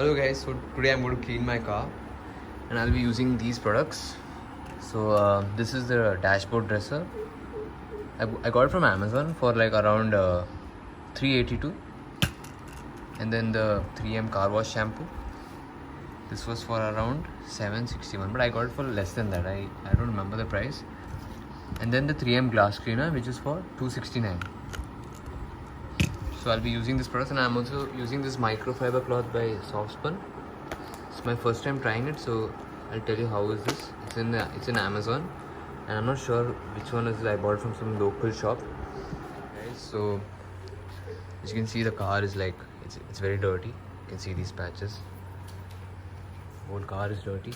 Hello guys, so today I'm going to clean my car and I'll be using these products. So this is the dashboard dresser. I got it from Amazon for like around 382, and then the 3M car wash shampoo. This was for around 761, but I got it for less than that. I don't remember the price. And then the 3M glass cleaner, which is for 269. So I'll be using this product, and I'm also using this microfiber cloth by Softspun. It's my first time trying it, so I'll tell you how is this. It's in Amazon, and I'm not sure which one is it. I bought it from some local shop. Guys, so as you can see, the car is like it's very dirty. You can see these patches. Whole car is dirty.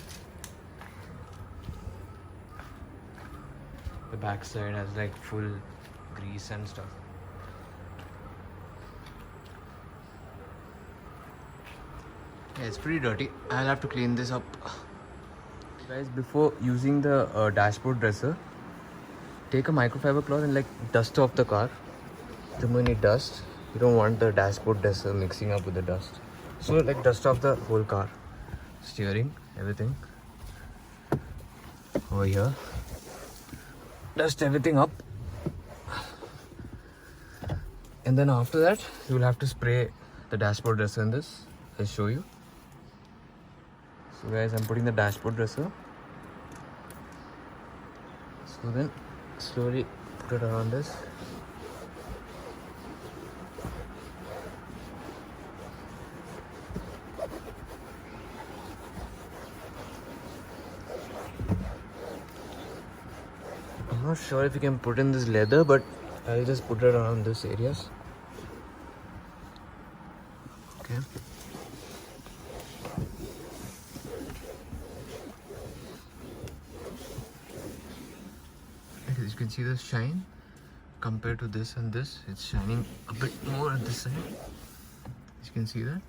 The back side has like full grease and stuff. Yeah, it's pretty dirty. I'll have to clean this up. Guys, before using the dashboard dresser, take a microfiber cloth and like dust off the car. The minute dust, you don't want the dashboard dresser mixing up with the dust. So like dust off the whole car, steering, everything. Over here, dust everything up. And then after that, you will have to spray the dashboard dresser in this. I'll show you. So guys, I'm putting the dashboard dresser. So then slowly put it around this. I'm not sure if you can put in this leather, but I'll just put it around this areas. Okay. As you can see the shine compared to this and this, it's shining a bit more on this side. As you can see that.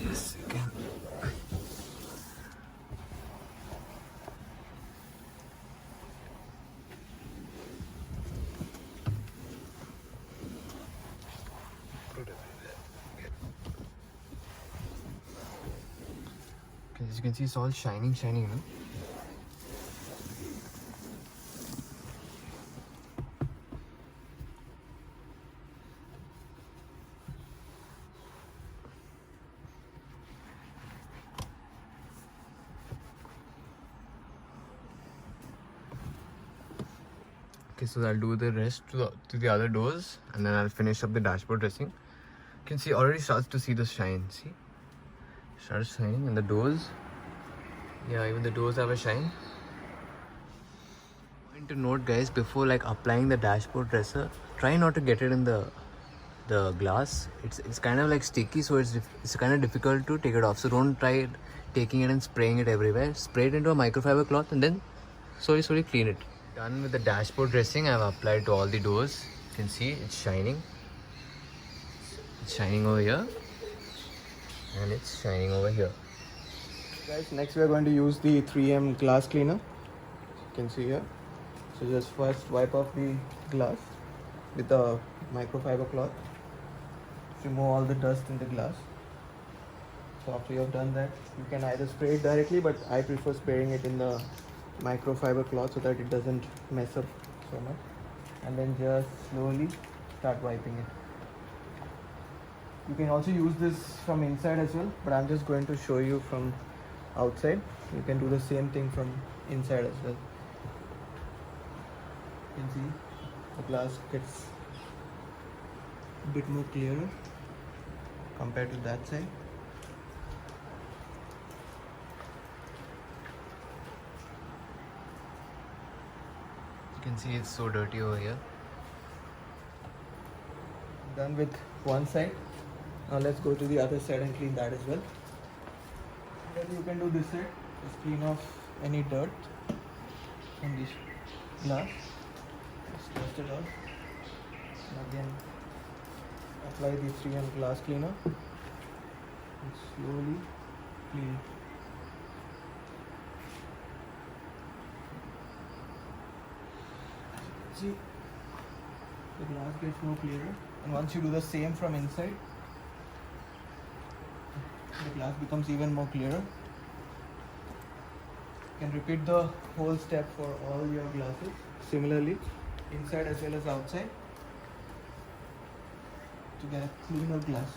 Yes, you can. Okay, as you can see, it's all shining, no? Okay, so I'll do the rest to the other doors, and then I'll finish up the dashboard dressing. You can see already starts to see the shine. See, starts shining, and the doors. Yeah, even the doors have a shine. Point to note, guys, before like applying the dashboard dresser, try not to get it in the glass. It's kind of like sticky, so it's kind of difficult to take it off. So don't try it, taking it and spraying it everywhere. Spray it into a microfiber cloth and then slowly clean it. Done with the dashboard dressing. I've applied to all the doors. You can see it's shining. It's shining over here, and it's shining over here. Guys, next we are going to use the 3M glass cleaner. You can see here. So just first wipe off the glass with the microfiber cloth. Remove all the dust in the glass. So after you have done that, you can either spray it directly, but I prefer spraying it in the microfiber cloth so that it doesn't mess up so much. And then just slowly start wiping it. You can also use this from inside as well, but I'm just going to show you from outside. You can do the same thing from inside as well. You can see the glass gets a bit more clearer compared to that side. You can see it's so dirty over here. Done with one side. Now let's go to the other side and clean that as well. Then you can do this side. Just clean off any dirt from this glass. Just dust it off. And again apply the 3M glass cleaner and slowly clean it. See, the glass gets more clearer, and once you do the same from inside, the glass becomes even more clearer. You can repeat the whole step for all your glasses similarly, inside as well as outside, to get a cleaner glass.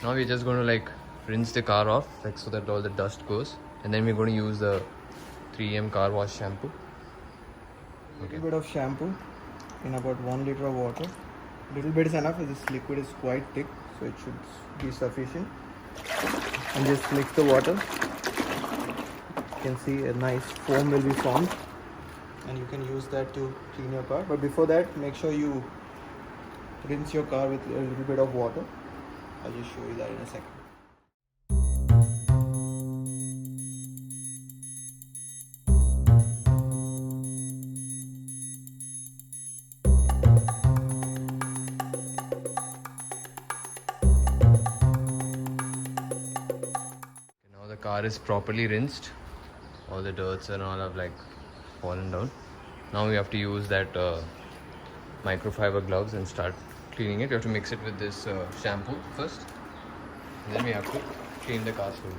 Now we're just going to like rinse the car off, like so that all the dust goes, and then we're going to use the 3M car wash shampoo. A little bit of shampoo in about 1 liter of water. Little bit is enough, as this liquid is quite thick, so it should be sufficient. And just mix the water. You can see a nice foam will be formed, and you can use that to clean your car. But before that, make sure you rinse your car with a little bit of water. I'll just show you that in a second. Now the car is properly rinsed. All the dirts and all have like fallen down. Now we have to use that microfiber gloves and start cleaning it. You have to mix it with this shampoo first, and then we have to clean the car slowly.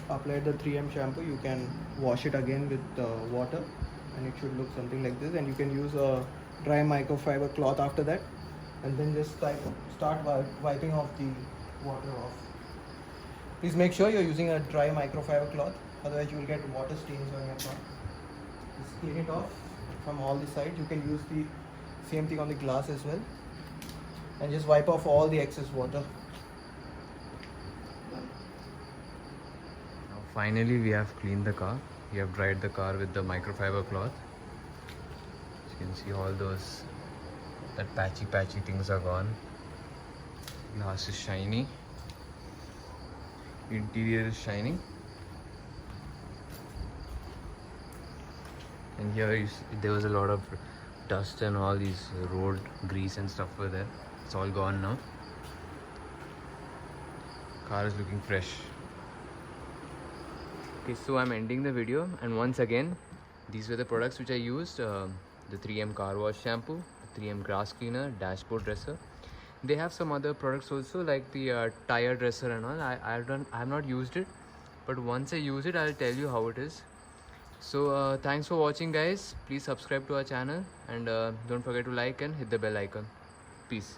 Applied the 3M shampoo, you can wash it again with water, and it should look something like this. And you can use a dry microfiber cloth after that, and then just start wiping off the water off. Please make sure you're using a dry microfiber cloth, otherwise you will get water stains on your car. Just clean it off from all the sides. You can use the same thing on the glass as well, and just wipe off all the excess water. Finally, we have cleaned the car. We have dried the car with the microfiber cloth. You can see all those, that patchy things are gone. Glass is shiny. Interior is shining. And here there was a lot of dust and all these road grease and stuff were there. It's all gone now. Car is looking fresh. Okay, so I'm ending the video, and once again, these were the products which I used: the 3M car wash shampoo, 3M grass cleaner, dashboard dresser. They have some other products also, like the tire dresser and all. I have not used it, but once I use it, I'll tell you how it is. So thanks for watching, guys. Please subscribe to our channel, and don't forget to like and hit the bell icon. Peace.